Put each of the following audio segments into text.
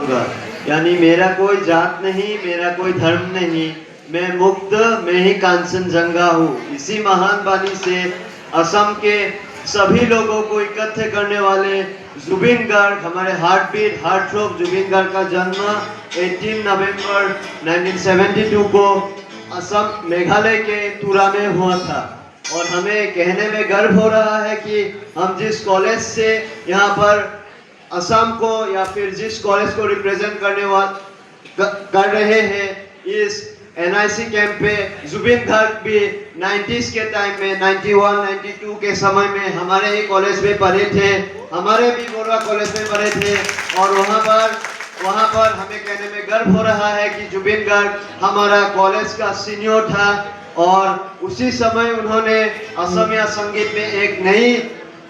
रहूँगा। यानी मेरा कोई जात नहीं, मेरा कोई धर्म नहीं, मैं मुक्त, मैं ही कांचनजंगा हूँ। इसी महान वाणी से असम के सभी लोगों को इकट्ठे करने वाले जुबिन गार्ग, हमारे heart beat heart throb Zubeen Garg का जन्म 18 नवंबर 1972 को असम मेघालय के तुरा में हुआ था। और हमें कहने में गर्व हो रहा है कि हम जिस कॉलेज से यहाँ पर असम को या फिर जिस कॉलेज को रिप्रेजेंट कर रहे हैं, इस एनआईसी कैंप पे जुबिन गार्ग भी 90s के टाइम में 91-92 के समय में हमारे ही कॉलेज में पढ़े थे, हमारे भी बोरवा कॉलेज में पढ़े थे। और वहाँ पर हमें कहने में गर्व हो रहा है कि जुबिन गार्ग हमारा कॉलेज का सीनियर था और उसी समय उन्होंने असमिया संगीत में एक नई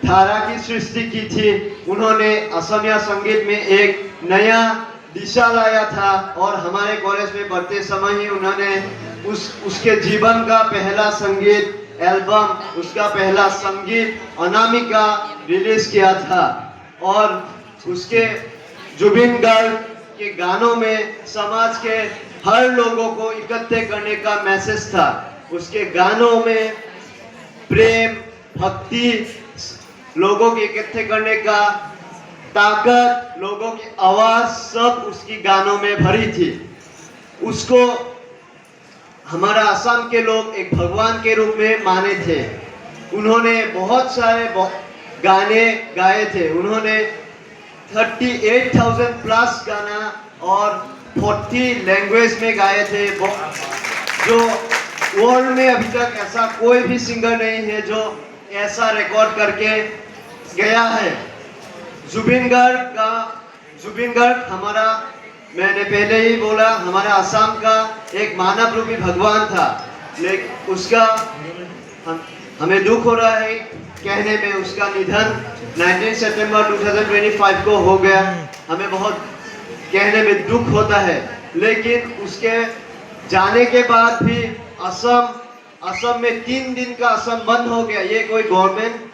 धारा की सृष्टि की थी। उन्होंने असमिया संगीत में एक नया दिशा लाया था और हमारे कॉलेज में पढ़ते समय ही उन्होंने उसके जीवन का पहला संगीत एल्बम, उसका पहला संगीत अनामिका रिलीज किया था। और उसके जुबिन गार्ग के गानों में समाज के हर लोगों को इकट्ठे करने का मैसेज था। उसके गानों में प्रेम, भक्ति, लोगों के इकट्ठे करने का ताकत, लोगों की आवाज सब उसकी गानों में भरी थी। उसको हमारा असम के लोग एक भगवान के रूप में माने थे। उन्होंने बहुत सारे गाने गाए थे। उन्होंने 38,000 प्लस गाना और 40 लैंग्वेज में गाए थे, जो वर्ल्ड में अभी तक ऐसा कोई भी सिंगर नहीं है जो ऐसा रिकॉर्ड करके गया है। जुबिन गार्ग हमारा, मैंने पहले ही बोला, हमारा असम का एक मानव रूपी भगवान था। लेकिन उसका हमें दुख हो रहा है कहने में, उसका निधन 19 सितंबर 2025 को हो गया। हमें बहुत कहने में दुख होता है। लेकिन उसके जाने के बाद भी असम में 3 दिन का असम बंद हो गया। ये कोई गवर्नमेंट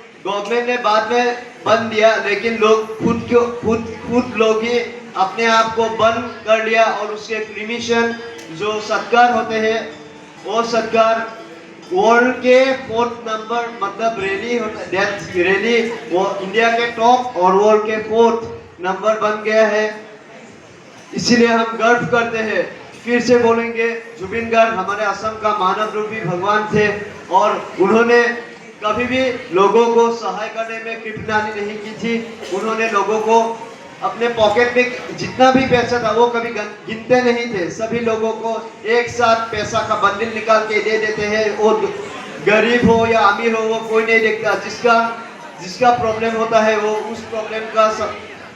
ने बाद में बंद दिया, लेकिन लोग खुद लोग ही अपने आप को बंद कर लिया। और उसके क्रिमिशन जो सत्कार होते हैं, वो सत्कार वर्ल्ड के 4th नंबर, मतलब रैली डेथ रैली, वो इंडिया के टॉप और वर्ल्ड के 4th नंबर बन गया है। इसीलिए हम गर्व करते हैं। फिर से बोलेंगे, जुबिन गार्ग हमारे असम का मानव रूपी भगवान थे और उन्होंने कभी भी लोगों को सहाय करने में कृपणानी नहीं की थी। उन्होंने लोगों को अपने पॉकेट में जितना भी पैसा था वो कभी गिनते नहीं थे। सभी लोगों को एक साथ पैसा का बंडल निकाल के दे देते हैं। वो गरीब हो या अमीर हो वो कोई नहीं देखता। जिसका प्रॉब्लम होता है वो उस प्रॉब्लम का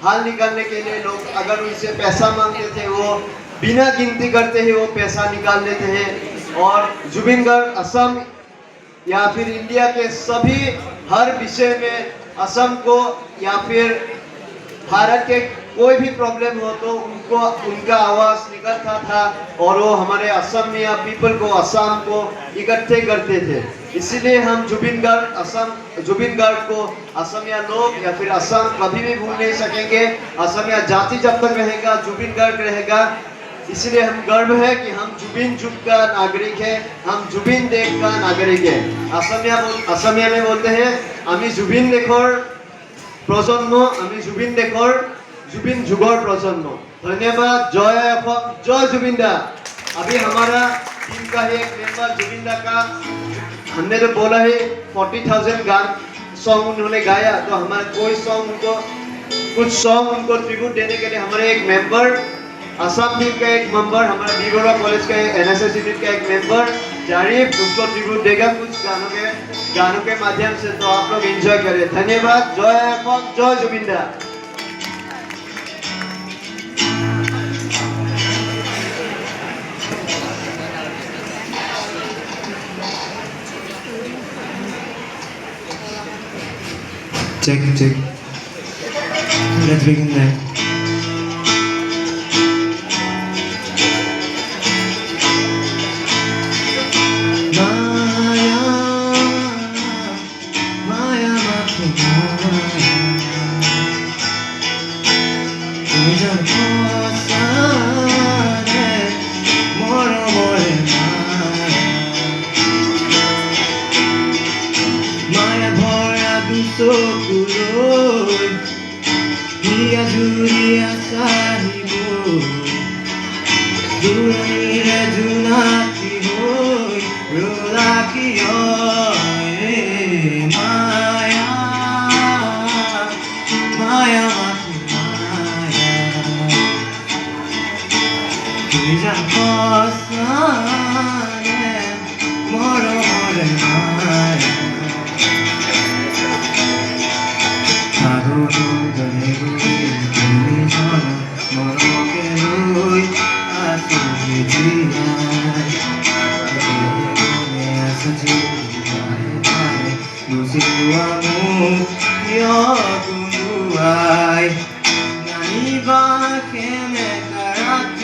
हल निकालने के लिए लोग अगर उनसे पैसा मांगते थे, वो बिना गिनती करते ही वो पैसा निकाल लेते हैं। और जुबिन गार्ग असम या फिर इंडिया के सभी हर विषय में असम को या फिर भारत के कोई भी प्रॉब्लम हो तो उनका आवाज निकलता था और वो हमारे असमिया पीपल को, असम को इकट्ठे करते थे। इसीलिए हम जुबिन गार्ग को असमिया लोग या फिर असम कभी भी भूल नहीं सकेंगे। असमिया जाति जब तक रहेगा, जुबिन गार्ग रहेगा। इसलिए हम गर्व है कि हम जुबिन जुग का नागरिक है, हम जुबिन देश का नागरिक है। असमिया में बोलते हैं आमी जुबिन देशर प्रजन्म, आमी जुबिन देशर जुबिन जुगर प्रजन्म। धन्यवाद। जय असम, जय जुबिन दा। अभी हमारा टीम का ही एक मेंबर जुबिन दा का, हमने तो बोला है 40,000 गान सॉन्ग उन्होंने गाया, तो हमारे कोई सॉन्ग उनको, कुछ सॉन्ग उनको ट्रिब्यूट देने के लिए हमारे एक मेंबर, असम टीम का एक मेंबर, हमारे बीगोरा कॉलेज का एनएसएस यूनिट का एक मेंबर जारीफ, उसको ट्रिब्यूट देगा कुछ गानों के माध्यम से। तो आप लोग एंजॉय करें। धन्यवाद। जय असम, जय जुबिन दा। Check. Let's begin then. Maya, 그냥 벗어내 멀어버린 나야 파도도 내고 우리 서로 멀어게 누이 아프지야 내에서 지나의 밤에 무시와 무여구누아이 나이바케 메카라키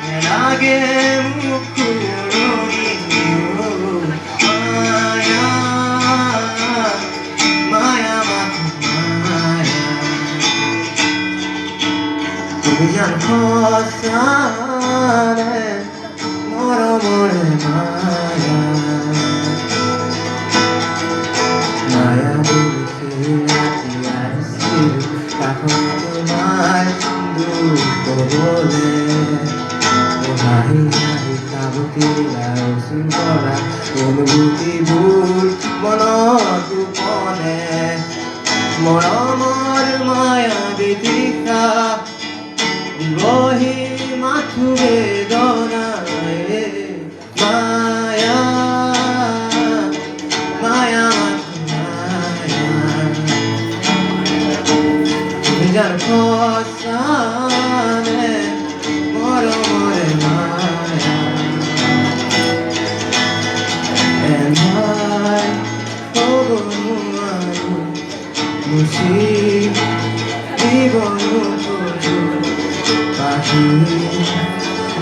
내나게 무쿠로니요 마야 마야 마쿠마야 그냥 벗어내 멀어버린 마야 마야 부르스라지 않으시루 가끔도 말씀도 꺼보네 오하이하이 까부티라 웃은 거라 오늘 부티불 머너도 뻔해 멀어버린 마야 비티카 이거히 마투게 더나에 마야 마야 마투마야 그냥 벗어내 멀어버린 마야 And I 포고무아루 무시 입어놓고도 다시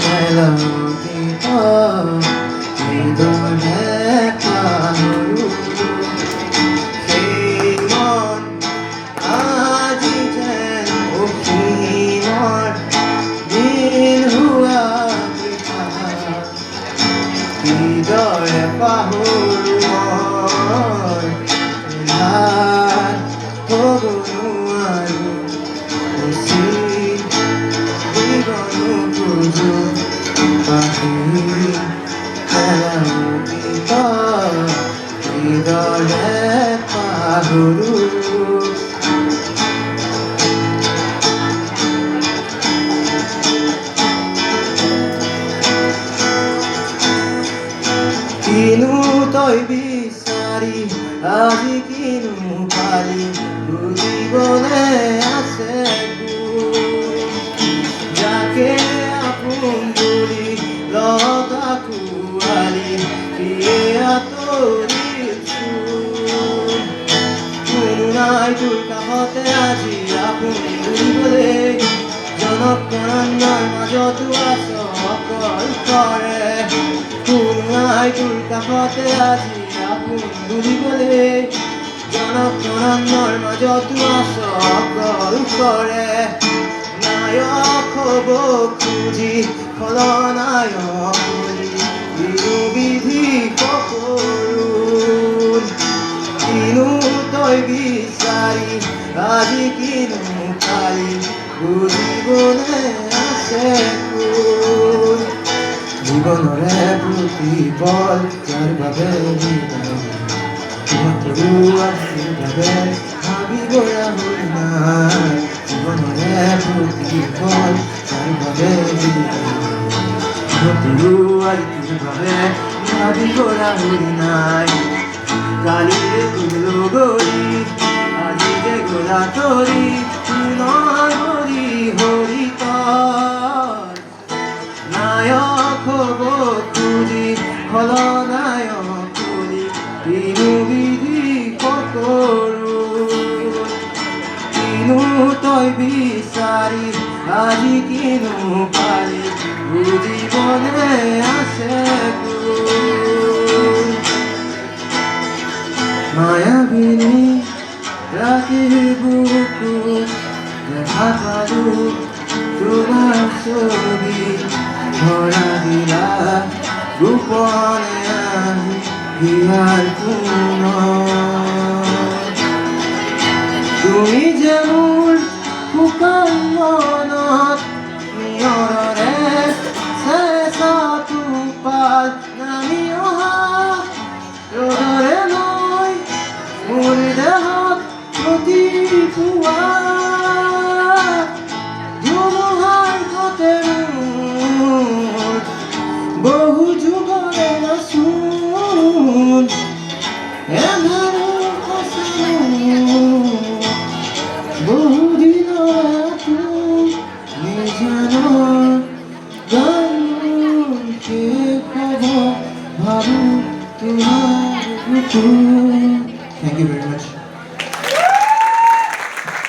멜로디 미도네 파노루 세이먼 아지젠 오키널 닌후아프리카 미도네 파호루얼 날 포고누아루 무시 입어놓고도 다시 멜로디가 이더래 파후루 Kinu toy bisari aji kinu pali budibone aseku jake apun duri lotaku ali kiye atorisu kununai tulka hote aji apun duri bole janakaran nar majo tu aso akal kare kununai tulka hote aji apun duri bole janakaran nar majo tu aso akal kare 나역 보쿠지 컬러나요 이루비디 거꾸룬 이누 떠이 비싸리 아직 이누 빨리 우리보내 아세꾼 이번 노래 부티벌 자르바베리다 이것도 아시다베 하비고야 홀나 이번 노래 부티벌 자르바베리다 이것도 아시다베 하비고야 홀나 가리에 구르고리 아지게 고라토리 너머리 호리터 나요 코고 쿠지 컬러나요 쿠리 비누비디 코코루 이누 또이 비싸리 아직 이누 빨리 우디보네 아세쿠 마야비니 라키부쿠 내 하파루 두 마음속이 허락이라 루퍼네 비할구너 또 이제 울 북한 너너